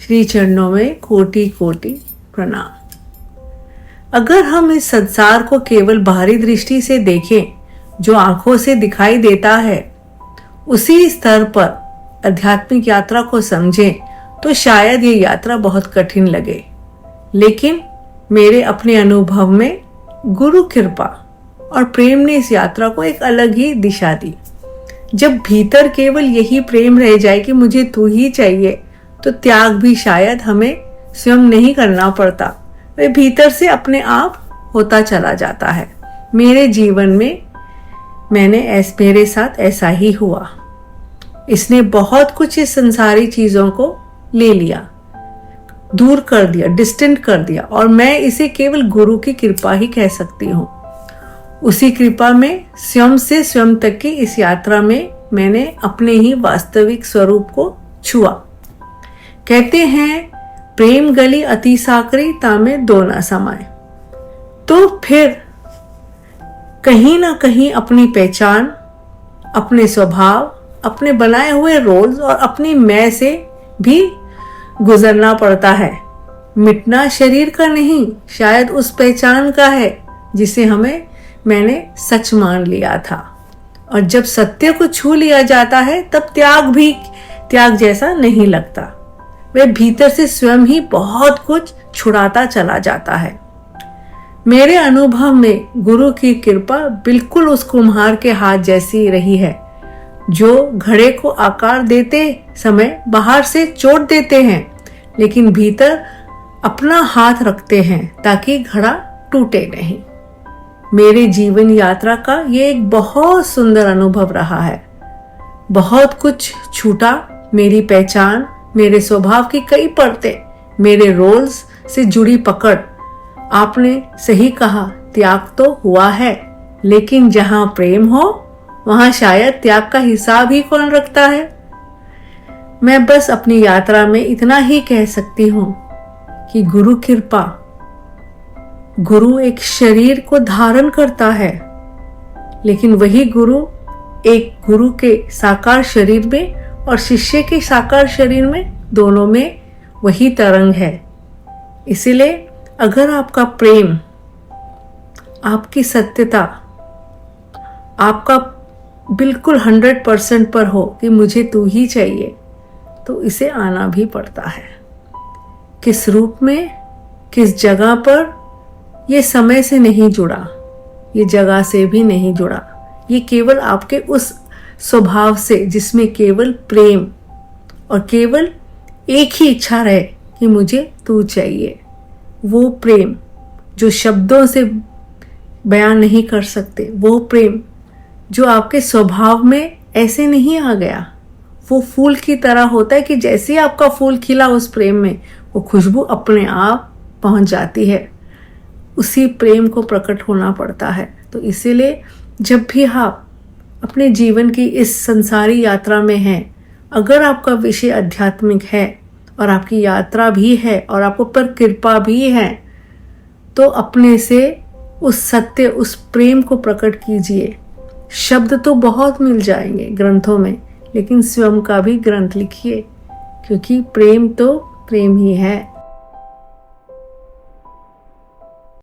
श्री चरणों में कोटि कोटि प्रणाम। अगर हम इस संसार को केवल बाहरी दृष्टि से देखें, जो आंखों से दिखाई देता है, उसी स्तर पर आध्यात्मिक यात्रा को समझें तो शायद ये यात्रा बहुत कठिन लगे। लेकिन मेरे अपने अनुभव में गुरु कृपा और प्रेम ने इस यात्रा को एक अलग ही दिशा दी। जब भीतर केवल यही प्रेम रह जाए कि मुझे तू ही चाहिए, तो त्याग भी शायद हमें स्वयं नहीं करना पड़ता, वे भीतर से अपने आप होता चला जाता है। मेरे जीवन में मेरे साथ ऐसा ही हुआ। इसने बहुत कुछ इस संसारी चीजों को ले लिया, दूर कर दिया, डिस्टेंट कर दिया, और मैं इसे केवल गुरु की कृपा ही कह सकती हूँ। उसी कृपा में स्वयं से स्वयं तक की इस यात्रा में मैंने अपने ही वास्तविक स्वरूप को छुआ। कहते हैं प्रेम गली अति साकरी तामे दो न समाए। तो फिर कहीं ना कहीं अपनी पहचान, अपने स्वभाव, अपने बनाए हुए रोल्स और अपनी मैं से भी गुजरना पड़ता है। मिटना शरीर का नहीं, शायद उस पहचान का है जिसे मैंने सच मान लिया था। और जब सत्य को छू लिया जाता है, तब त्याग भी त्याग जैसा नहीं लगता। वह भीतर से स्वयं ही बहुत कुछ छुड़ाता चला जाता है। मेरे अनुभव में गुरु की कृपा बिल्कुल उस कुम्हार के हाथ जैसी रही है, जो घड़े को आकार देते समय बाहर से चोट देते हैं, लेकिन भीतर अपना हाथ रखते हैं ताकि घड़ा टूटे नहीं। मेरे जीवन यात्रा का ये एक बहुत सुंदर अनुभव रहा है। बहुत कुछ छूटा, मेरी पहचान, मेरे स्वभाव की कई परतें, मेरे रोल्स से जुड़ी पकड़। आपने सही कहा, त्याग तो हुआ है, लेकिन जहां प्रेम हो वहां शायद त्याग का हिसाब ही कौन रखता है। मैं बस अपनी यात्रा में इतना ही कह सकती हूं कि गुरु कृपा, गुरु एक शरीर को धारण करता है, लेकिन वही गुरु एक गुरु के साकार शरीर में और शिष्य के साकार शरीर में, दोनों में वही तरंग है। इसलिए अगर आपका प्रेम, आपकी सत्यता, आपका बिल्कुल 100% पर हो कि मुझे तू ही चाहिए, तो इसे आना भी पड़ता है। किस रूप में, किस जगह पर, ये समय से नहीं जुड़ा, ये जगह से भी नहीं जुड़ा। ये केवल आपके उस स्वभाव से जिसमें केवल प्रेम और केवल एक ही इच्छा रहे कि मुझे तू चाहिए। वो प्रेम जो शब्दों से बयान नहीं कर सकते, वो प्रेम जो आपके स्वभाव में ऐसे नहीं आ गया। वो फूल की तरह होता है कि जैसे आपका फूल खिला उस प्रेम में, वो खुशबू अपने आप पहुंच जाती है। उसी प्रेम को प्रकट होना पड़ता है। तो इसीलिए जब भी आप अपने जीवन की इस संसारी यात्रा में हैं, अगर आपका विषय आध्यात्मिक है और आपकी यात्रा भी है और आपको पर कृपा भी है, तो अपने से उस सत्य, उस प्रेम को प्रकट कीजिए। शब्द तो बहुत मिल जाएंगे ग्रंथों में, लेकिन स्वयं का भी ग्रंथ लिखिए, क्योंकि प्रेम तो प्रेम ही है।